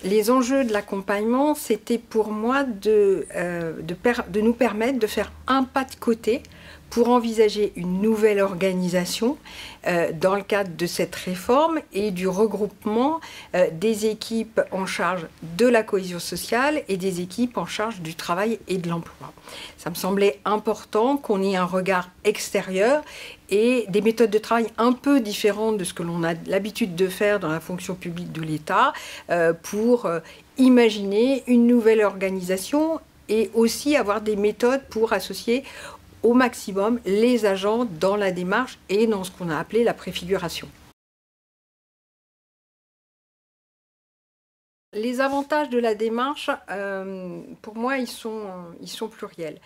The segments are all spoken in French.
Les enjeux de l'accompagnement, c'était pour moi de nous permettre de faire un pas de côté pour envisager une nouvelle organisation dans le cadre de cette réforme et du regroupement des équipes en charge de la cohésion sociale et des équipes en charge du travail et de l'emploi. Ça me semblait important qu'on ait un regard extérieur et des méthodes de travail un peu différentes de ce que l'on a l'habitude de faire dans la fonction publique de l'État pour imaginer une nouvelle organisation et aussi avoir des méthodes pour associer au maximum les agents dans la démarche et dans ce qu'on a appelé la préfiguration. Les avantages de la démarche, pour moi, ils sont pluriels.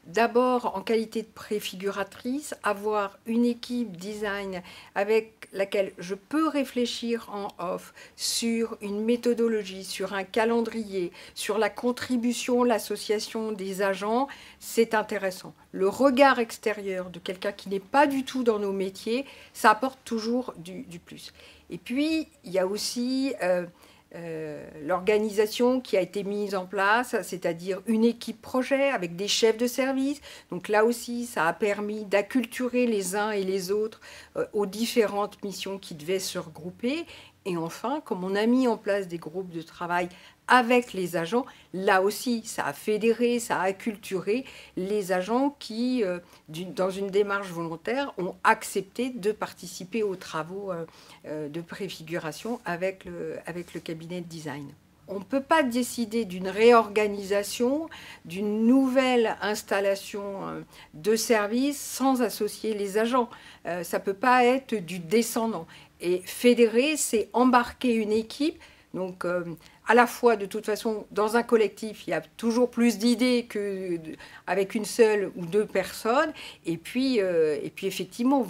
D'abord, en qualité de préfiguratrice, avoir une équipe design avec laquelle je peux réfléchir en off sur une méthodologie, sur un calendrier, sur la contribution, l'association des agents, c'est intéressant. Le regard extérieur de quelqu'un qui n'est pas du tout dans nos métiers, ça apporte toujours du plus. Et puis, il y a aussi l'organisation qui a été mise en place, c'est-à-dire une équipe projet avec des chefs de service. Donc là aussi, ça a permis d'acculturer les uns et les autres aux différentes missions qui devaient se regrouper. Et enfin, comme on a mis en place des groupes de travail avec les agents, là aussi, ça a fédéré, ça a acculturé les agents qui, dans une démarche volontaire, ont accepté de participer aux travaux de préfiguration avec le cabinet de design. On ne peut pas décider d'une réorganisation, d'une nouvelle installation de services sans associer les agents. Ça ne peut pas être du descendant. Et fédérer, c'est embarquer une équipe. Donc, à la fois, de toute façon, dans un collectif, il y a toujours plus d'idées qu'avec une seule ou deux personnes. Et puis effectivement,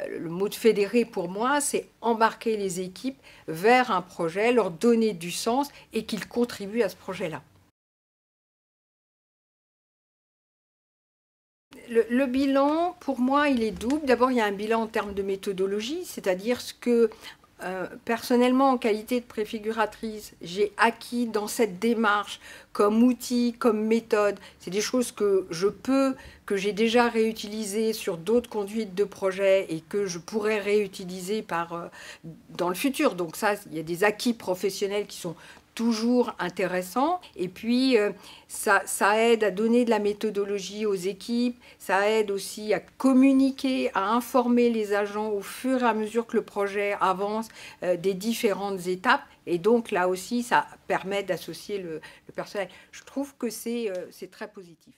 le mot de fédérer, pour moi, c'est embarquer les équipes vers un projet, leur donner du sens et qu'ils contribuent à ce projet-là. Le bilan, pour moi, il est double. D'abord, il y a un bilan en termes de méthodologie, c'est-à-dire ce que personnellement, en qualité de préfiguratrice, j'ai acquis dans cette démarche comme outil, comme méthode. C'est des choses que j'ai déjà réutilisées sur d'autres conduites de projet et que je pourrais réutiliser dans le futur. Donc ça, il y a des acquis professionnels qui sont toujours intéressant. Et puis, ça aide à donner de la méthodologie aux équipes, ça aide aussi à communiquer, à informer les agents au fur et à mesure que le projet avance des différentes étapes. Et donc, là aussi, ça permet d'associer le personnel. Je trouve que c'est très positif.